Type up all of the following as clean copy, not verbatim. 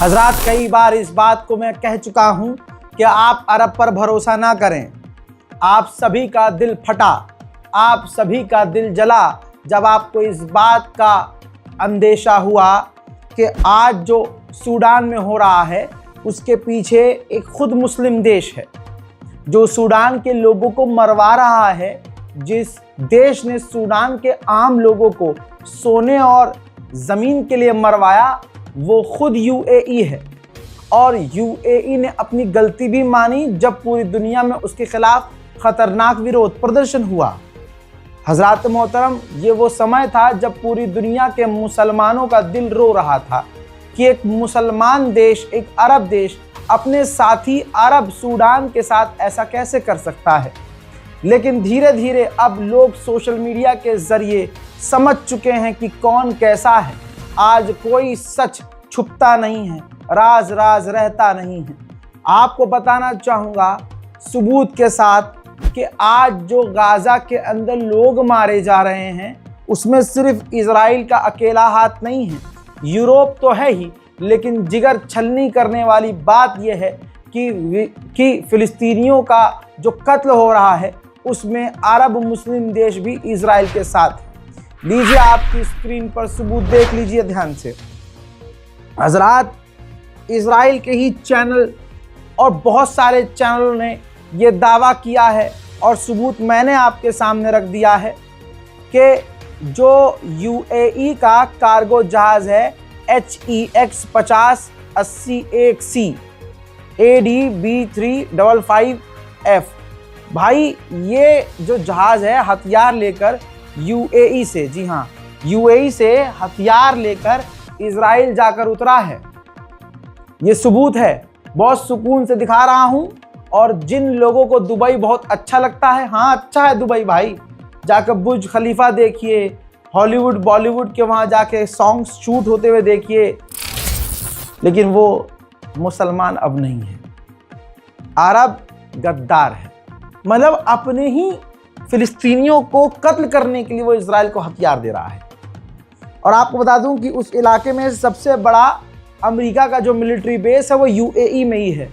हजरात, कई बार इस बात को मैं कह चुका हूं कि आप अरब पर भरोसा ना करें। आप सभी का दिल फटा, आप सभी का दिल जला जब आपको इस बात का अंदेशा हुआ कि आज जो सूडान में हो रहा है उसके पीछे एक खुद मुस्लिम देश है जो सूडान के लोगों को मरवा रहा है। जिस देश ने सूडान के आम लोगों को सोने और ज़मीन के लिए मरवाया वो खुद यूएई है। और यूएई ने अपनी गलती भी मानी जब पूरी दुनिया में उसके खिलाफ खतरनाक विरोध प्रदर्शन हुआ। हजरात मोहतरम, ये वो समय था जब पूरी दुनिया के मुसलमानों का दिल रो रहा था कि एक मुसलमान देश, एक अरब देश अपने साथी अरब सूडान के साथ ऐसा कैसे कर सकता है। लेकिन धीरे धीरे अब लोग सोशल मीडिया के जरिए समझ चुके हैं कि कौन कैसा है। आज कोई सच छुपता नहीं है, राज राज रहता नहीं है। आपको बताना चाहूँगा सबूत के साथ कि आज जो गाज़ा के अंदर लोग मारे जा रहे हैं उसमें सिर्फ इजराइल का अकेला हाथ नहीं है, यूरोप तो है ही, लेकिन जिगर छलनी करने वाली बात यह है कि फिलिस्तीनियों का जो कत्ल हो रहा है उसमें अरब मुस्लिम देश भी इजराइल के साथ है। लीजिए, आपकी स्क्रीन पर सबूत देख लीजिए ध्यान से। हजरात, इजराइल के ही चैनल और बहुत सारे चैनलों ने ये दावा किया है और सबूत मैंने आपके सामने रख दिया है कि जो यूएई का कार्गो जहाज़ है HEX 5080-1C ADB355F, भाई ये जो जहाज़ है हथियार लेकर यूएई से, जी हाँ, यूएई से हथियार लेकर इजराइल जाकर उतरा है। ये सबूत है, बहुत सुकून से दिखा रहा हूं। और जिन लोगों को दुबई बहुत अच्छा लगता है, हाँ अच्छा है दुबई भाई, जाकर बुर्ज खलीफा देखिए, हॉलीवुड बॉलीवुड के वहाँ जाके सॉन्ग्स शूट होते हुए देखिए, लेकिन वो मुसलमान अब नहीं है। अरब गद्दार है, मतलब अपने ही फिलिस्तीनियों को कत्ल करने के लिए वो इजराइल को हथियार दे रहा है। और आपको बता दूं कि उस इलाके में सबसे बड़ा अमेरिका का जो मिलिट्री बेस है वो यूएई में ही है।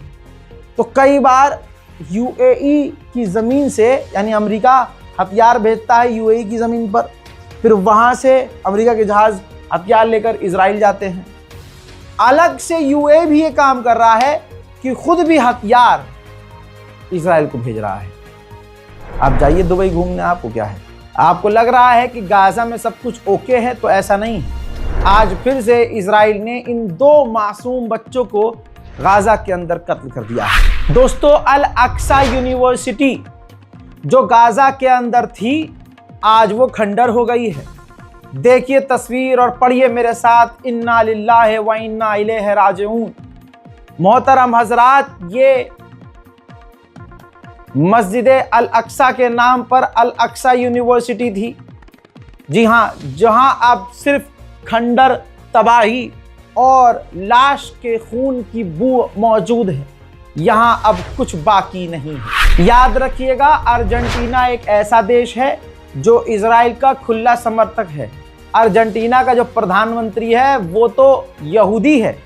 तो कई बार यूएई की ज़मीन से, यानी अमेरिका हथियार भेजता है यूएई की ज़मीन पर, फिर वहाँ से अमेरिका के जहाज़ हथियार लेकर इजराइल जाते हैं। अलग से यूएई भी ये काम कर रहा है कि खुद भी हथियार इजराइल को भेज रहा है। आप जाइए दुबई घूमने, आपको क्या है, आपको लग रहा है कि गाज़ा में सब कुछ ओके है, तो ऐसा नहीं है। आज फिर से इजराइल ने इन 2 मासूम बच्चों को गाज़ा के अंदर कत्ल कर दिया है। दोस्तों, अल अक्सा यूनिवर्सिटी जो गाज़ा के अंदर थी आज वो खंडर हो गई है। देखिए तस्वीर और पढ़िए मेरे साथ, इन्ना लिल्लाहि व इन्ना इलैहि राजिऊन। मोहतरम हजरात, ये मस्जिद अल अक्सा के नाम पर अल अक्सा यूनिवर्सिटी थी, जी हाँ, जहां अब सिर्फ खंडर, तबाही और लाश के खून की बू मौजूद है। यहां अब कुछ बाकी नहीं है। याद रखिएगा, अर्जेंटीना एक ऐसा देश है जो इजराइल का खुला समर्थक है। अर्जेंटीना का जो प्रधानमंत्री है वो तो यहूदी है,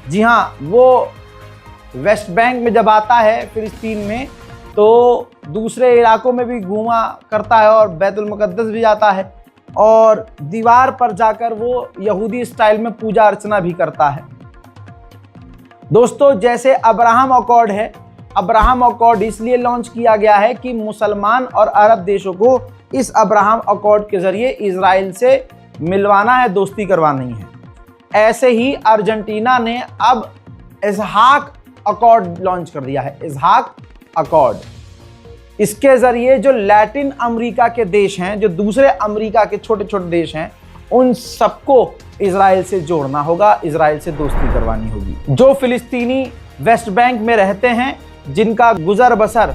जी हाँ, वो वेस्ट बैंक में जब आता है फिलिस्तीन में तो दूसरे इलाकों में भी घूमा करता है और बैतुल मुकद्दस भी जाता है और दीवार पर जाकर वो यहूदी स्टाइल में पूजा अर्चना भी करता है। दोस्तों, जैसे अब्राहम अकॉर्ड है, अब्राहम अकॉर्ड इसलिए लॉन्च किया गया है कि मुसलमान और अरब देशों को इस अब्राहम अकॉर्ड के जरिए इजराइल से मिलवाना है, दोस्ती करवानी है। ऐसे ही अर्जेंटीना ने अब इजहाक अकॉर्ड लॉन्च कर दिया है, इजहाक अकॉर्ड। इसके जरिए जो लैटिन अमेरिका के देश हैं, जो दूसरे अमेरिका के छोटे छोटे देश हैं, उन सबको इजराइल से जोड़ना होगा, इजराइल से दोस्ती करवानी होगी। जो फिलिस्तीनी वेस्ट बैंक में रहते हैं, जिनका गुजर बसर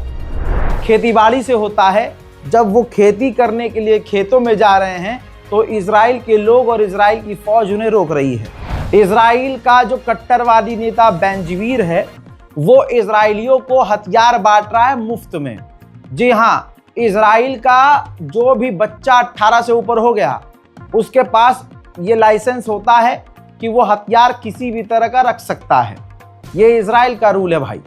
खेतीबाड़ी से होता है, जब वो खेती करने के लिए खेतों में जा रहे हैं तो इजराइल के लोग और इजराइल की फौज उन्हें रोक रही है। इजराइल का जो कट्टरवादी नेता बेंजवीर है वो इजराइलियों को हथियार बांट रहा है मुफ्त में। जी हाँ, इजराइल का जो भी बच्चा 18 से ऊपर हो गया उसके पास ये लाइसेंस होता है कि वो हथियार किसी भी तरह का रख सकता है। ये इजराइल का रूल है भाई।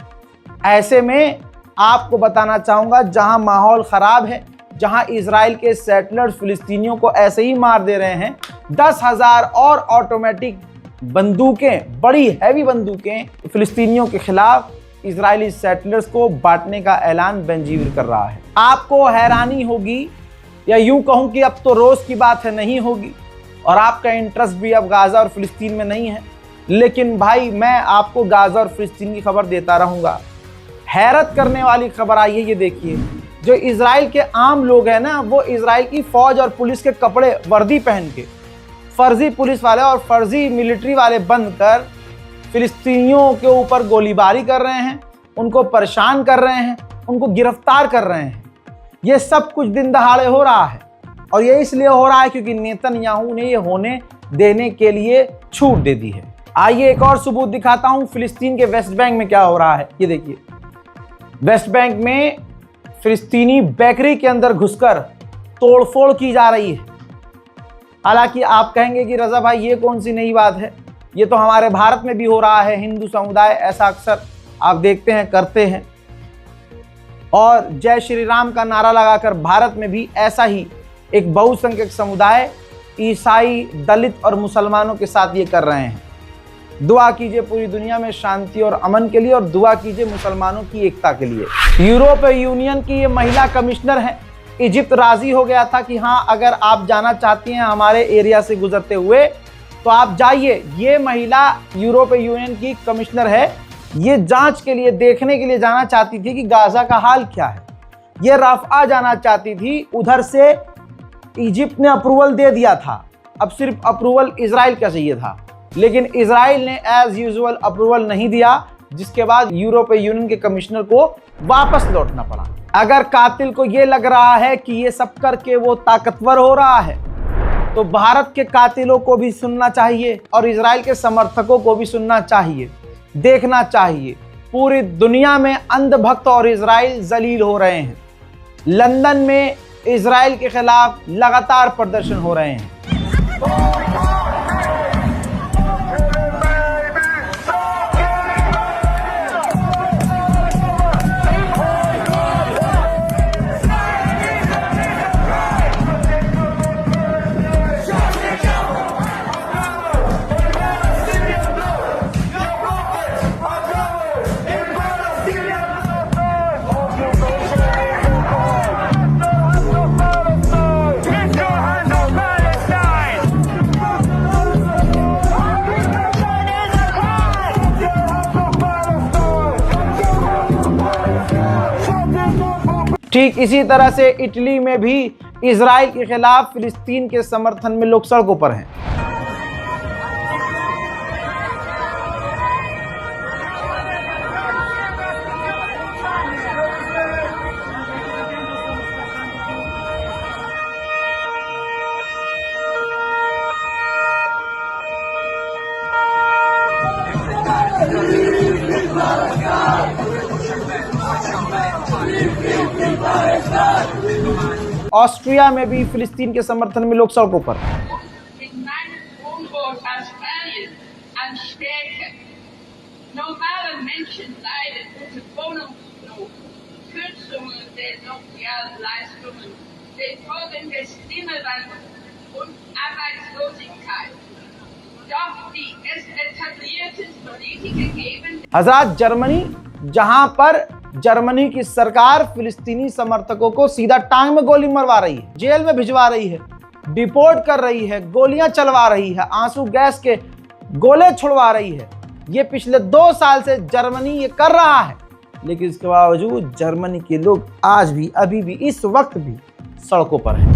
ऐसे में आपको बताना चाहूँगा, जहाँ माहौल ख़राब है, जहाँ इजराइल के सेटलर्स फिलिस्तीनियों को ऐसे ही मार दे रहे हैं, 10,000 और ऑटोमेटिक बंदूकें, बड़ी हैवी बंदूकें फिलिस्तीनियों के खिलाफ इजरायली सेटलर्स को बांटने का ऐलान बेंजीविर कर रहा है। आपको हैरानी होगी, या यूं कहूं कि अब तो रोज की बात है, नहीं होगी, और आपका इंटरेस्ट भी अब गाजा और फिलिस्तीन में नहीं है, लेकिन भाई मैं आपको गाजा और फिलिस्तीन की खबर देता रहूंगा। हैरत करने वाली खबर आई है, ये देखिए, जो इजराइल के आम लोग हैं ना, वो इजराइल की फौज और पुलिस के कपड़े, वर्दी पहन के फर्जी पुलिस वाले और फर्जी मिलिट्री वाले बनकर फिलिस्तीनियों के ऊपर गोलीबारी कर रहे हैं, उनको परेशान कर रहे हैं, उनको गिरफ्तार कर रहे हैं। ये सब कुछ दिन दहाड़े हो रहा है, और ये इसलिए हो रहा है क्योंकि नेतन्याहू ने ये होने देने के लिए छूट दे दी है। आइए एक और सबूत दिखाता हूं फिलिस्तीन के वेस्ट बैंक में क्या हो रहा है। ये देखिए, वेस्ट बैंक में फिलिस्तीनी बेकरी के अंदर घुसकर तोड़फोड़ की जा रही है। हालांकि आप कहेंगे कि रजा भाई ये कौन सी नई बात है, ये तो हमारे भारत में भी हो रहा है। हिंदू समुदाय ऐसा अक्सर आप देखते हैं, करते हैं, और जय श्री राम का नारा लगाकर भारत में भी ऐसा ही एक बहुसंख्यक समुदाय ईसाई, दलित और मुसलमानों के साथ ये कर रहे हैं। दुआ कीजिए पूरी दुनिया में शांति और अमन के लिए, और दुआ कीजिए मुसलमानों की एकता के लिए। यूरोपीय यूनियन की ये महिला कमिश्नर है। इजिप्ट राजी हो गया था कि हाँ, अगर आप जाना चाहती हैं हमारे एरिया से गुजरते हुए तो आप जाइए। ये महिला यूरोपीय यूनियन की कमिश्नर है। ये जांच के लिए, देखने के लिए जाना चाहती थी कि गाजा का हाल क्या है। ये रफ़ा जाना चाहती थी, उधर से इजिप्ट ने अप्रूवल दे दिया था। अब सिर्फ अप्रूवल इजराइल का चाहिए था, लेकिन इजराइल ने एज यूजुअल अप्रूवल नहीं दिया, जिसके बाद यूरोपीय यूनियन के कमिश्नर को वापस लौटना पड़ा। अगर कातिल को ये लग रहा है कि ये सब करके वो ताकतवर हो रहा है, तो भारत के कातिलों को भी सुनना चाहिए और इजराइल के समर्थकों को भी सुनना चाहिए, देखना चाहिए। पूरी दुनिया में अंधभक्त और इजराइल जलील हो रहे हैं। लंदन में इजराइल के खिलाफ लगातार प्रदर्शन हो रहे हैं। ठीक इसी तरह से इटली में भी इजराइल के खिलाफ फिलिस्तीन के समर्थन में लोग सड़कों पर हैं। ऑस्ट्रिया में भी फिलिस्तीन के समर्थन में लोग सड़कों पर। हजरात, जर्मनी, जहां पर जर्मनी की सरकार फिलिस्तीनी समर्थकों को सीधा टांग में गोली मरवा रही है, जेल में भिजवा रही है, डिपोर्ट कर रही है, गोलियां चलवा रही है, आंसू गैस के गोले छुड़वा रही है। ये पिछले 2 साल से जर्मनी ये कर रहा है, लेकिन इसके बावजूद जर्मनी के लोग आज भी, अभी भी, इस वक्त भी सड़कों पर हैं।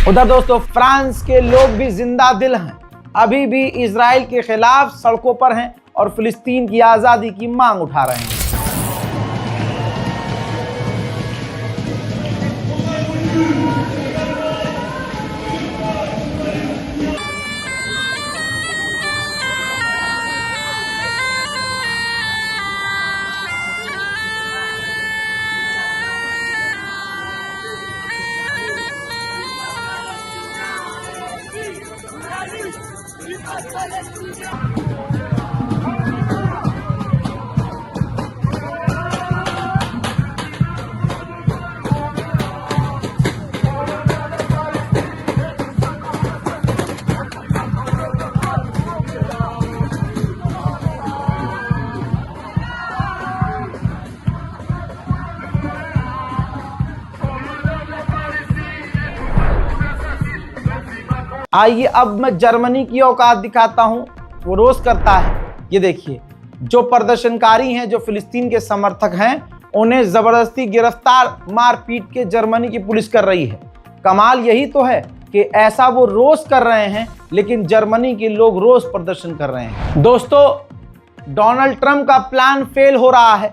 उधर दोस्तों फ्रांस के लोग भी जिंदा दिल हैं। अभी भी इजराइल के खिलाफ सड़कों पर हैं और फिलिस्तीन की आज़ादी की मांग उठा रहे हैं। आइए अब मैं जर्मनी की औकात दिखाता हूं, वो रोज करता है। ये देखिए, जो प्रदर्शनकारी हैं, जो फिलिस्तीन के समर्थक हैं, उन्हें जबरदस्ती गिरफ्तार मारपीट के जर्मनी की पुलिस कर रही है। कमाल यही तो है कि ऐसा वो रोज कर रहे हैं, लेकिन जर्मनी के लोग रोज प्रदर्शन कर रहे हैं। दोस्तों, डोनाल्ड ट्रंप का प्लान फेल हो रहा है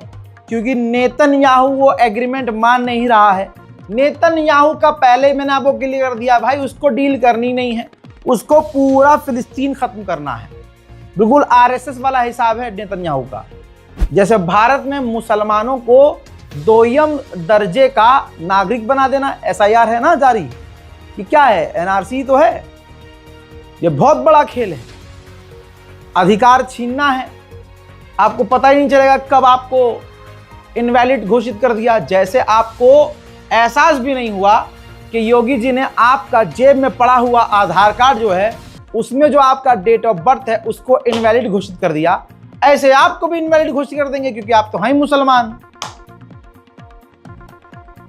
क्योंकि नेतन्याहू वो एग्रीमेंट मान नहीं रहा है। नेतन्याहू का पहले मैंने आपको क्लियर कर दिया भाई, उसको डील करनी नहीं है, उसको पूरा फिलिस्तीन खत्म करना है। बिल्कुल आरएसएस वाला हिसाब है नेतन्याहू का। जैसे भारत में मुसलमानों को दोयम दर्जे का नागरिक बना देना, एसआईआर है ना जारी, कि क्या है, एनआरसी तो है। ये बहुत बड़ा खेल है, अधिकार छीनना है। आपको पता ही नहीं चलेगा कब आपको इनवैलिड घोषित कर दिया। जैसे आपको एहसास भी नहीं हुआ कि योगी जी ने आपका जेब में पड़ा हुआ आधार कार्ड जो है, उसमें जो आपका डेट ऑफ बर्थ है, उसको इनवैलिड घोषित कर दिया, ऐसे आपको भी इनवैलिड घोषित कर देंगे क्योंकि आप तो हैं मुसलमान।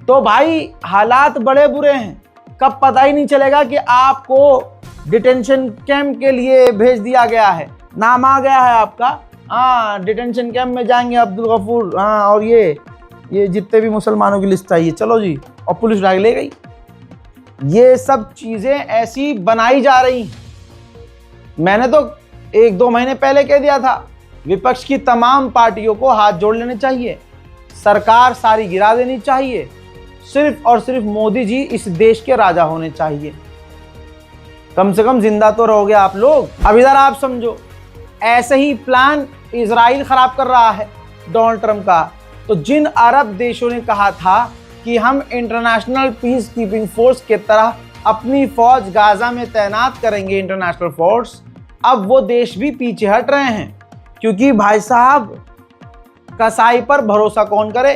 तो भाई हालात बड़े बुरे हैं, कब पता ही नहीं चलेगा कि आपको डिटेंशन कैंप के लिए भेज दिया गया है, नाम आ गया है आपका, हाँ डिटेंशन कैंप में जाएंगे अब्दुल गफूर, हाँ और ये जितने भी मुसलमानों की लिस्ट चाहिए, चलो जी, और पुलिस उठा के ले गई। ये सब चीजें ऐसी बनाई जा रही हैं। मैंने तो 1-2 महीने पहले कह दिया था, विपक्ष की तमाम पार्टियों को हाथ जोड़ लेने चाहिए, सरकार सारी गिरा देनी चाहिए, सिर्फ और सिर्फ मोदी जी इस देश के राजा होने चाहिए। कम से कम जिंदा तो रहोगे आप लोग। अब इधर आप समझो, ऐसे ही प्लान इजराइल खराब कर रहा है डोनाल्ड ट्रंप का। तो जिन अरब देशों ने कहा था कि हम इंटरनेशनल पीस कीपिंग फोर्स के तरह अपनी फौज गाजा में तैनात करेंगे, इंटरनेशनल फोर्स, अब वो देश भी पीछे हट रहे हैं। क्योंकि भाई साहब, कसाई पर भरोसा कौन करे,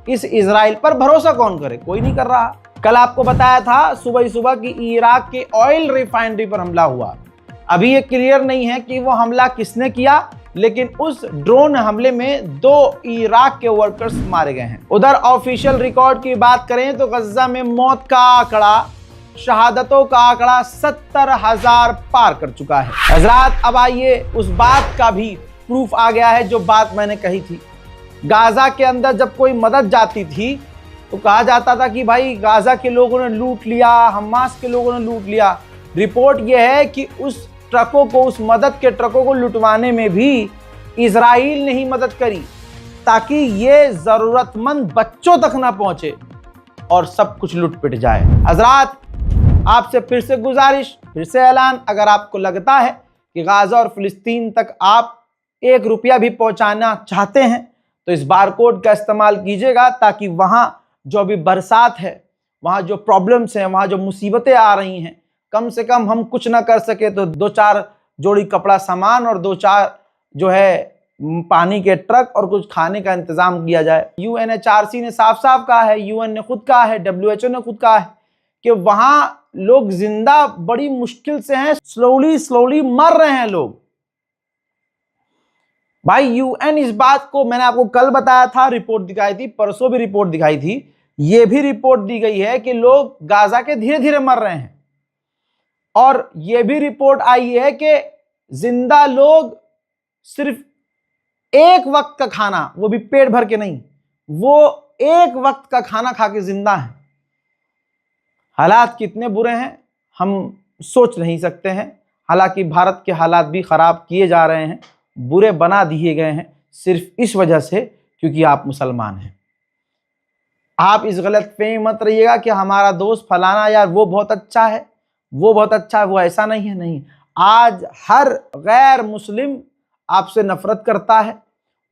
इस इजराइल पर भरोसा कौन करे, कोई नहीं कर रहा। कल आपको बताया था सुबह सुबह कि इराक के ऑयल रिफाइनरी पर हमला हुआ। अभी ये क्लियर नहीं है कि वो हमला किसने किया, लेकिन उस ड्रोन हमले में 2 इराक के वर्कर्स मारे गए हैं। उधर ऑफिशियल रिकॉर्ड की बात करें तो गजा में मौत का आंकड़ा, शहादतों का आंकड़ा 70,000 पार कर चुका है। हजरात, अब आइए उस बात का भी प्रूफ आ गया है जो बात मैंने कही थी। गाजा के अंदर जब कोई मदद जाती थी तो कहा जाता था कि भाई गाजा के लोगों ने लूट लिया, हमास के लोगों ने लूट लिया। रिपोर्ट यह है कि उस ट्रकों को, उस मदद के ट्रकों को लुटवाने में भी इजराइल ने ही मदद करी, ताकि ये जरूरतमंद बच्चों तक ना पहुंचे और सब कुछ लुट पिट जाए। हजरात, आपसे फिर से गुजारिश, फिर से ऐलान, अगर आपको लगता है कि गाजा और फिलिस्तीन तक आप 1 रुपया भी पहुंचाना चाहते हैं तो इस बारकोड का इस्तेमाल कीजिएगा, ताकि वहां जो अभी बरसात है, वहां जो प्रॉब्लम्स हैं, वहां जो मुसीबतें आ रही हैं, कम से कम हम कुछ ना कर सके तो 2-4 जोड़ी कपड़ा सामान और 2-4 जो है पानी के ट्रक और कुछ खाने का इंतजाम किया जाए। यूएनएचआरसी ने साफ साफ कहा है, यूएन ने खुद कहा है, डब्ल्यूएचओ ने खुद कहा है कि वहां लोग जिंदा बड़ी मुश्किल से हैं, स्लोली मर रहे हैं लोग। भाई यूएन इस बात को, मैंने आपको कल बताया था, रिपोर्ट दिखाई थी, परसों भी रिपोर्ट दिखाई थी, ये भी रिपोर्ट दी गई है कि लोग गाजा के धीरे धीरे मर रहे हैं। और यह भी रिपोर्ट आई है कि जिंदा लोग सिर्फ 1 वक्त का खाना, वो भी पेट भर के नहीं, वो 1 वक्त का खाना खा के जिंदा है। हालात कितने बुरे हैं हम सोच नहीं सकते हैं। हालांकि भारत के हालात भी ख़राब किए जा रहे हैं, बुरे बना दिए गए हैं, सिर्फ इस वजह से क्योंकि आप मुसलमान हैं। आप इस गलत फहमी मत रहिएगा कि हमारा दोस्त फलाना यार वो बहुत अच्छा है, वो बहुत अच्छा है, वो ऐसा नहीं है। नहीं, आज हर गैर मुस्लिम आपसे नफरत करता है।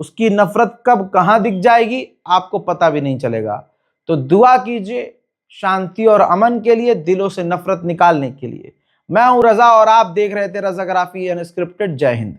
उसकी नफरत कब कहाँ दिख जाएगी आपको पता भी नहीं चलेगा। तो दुआ कीजिए शांति और अमन के लिए, दिलों से नफरत निकालने के लिए। मैं हूं रजा और आप देख रहे थे रजाग्राफी अनस्क्रिप्टेड। जय हिंद।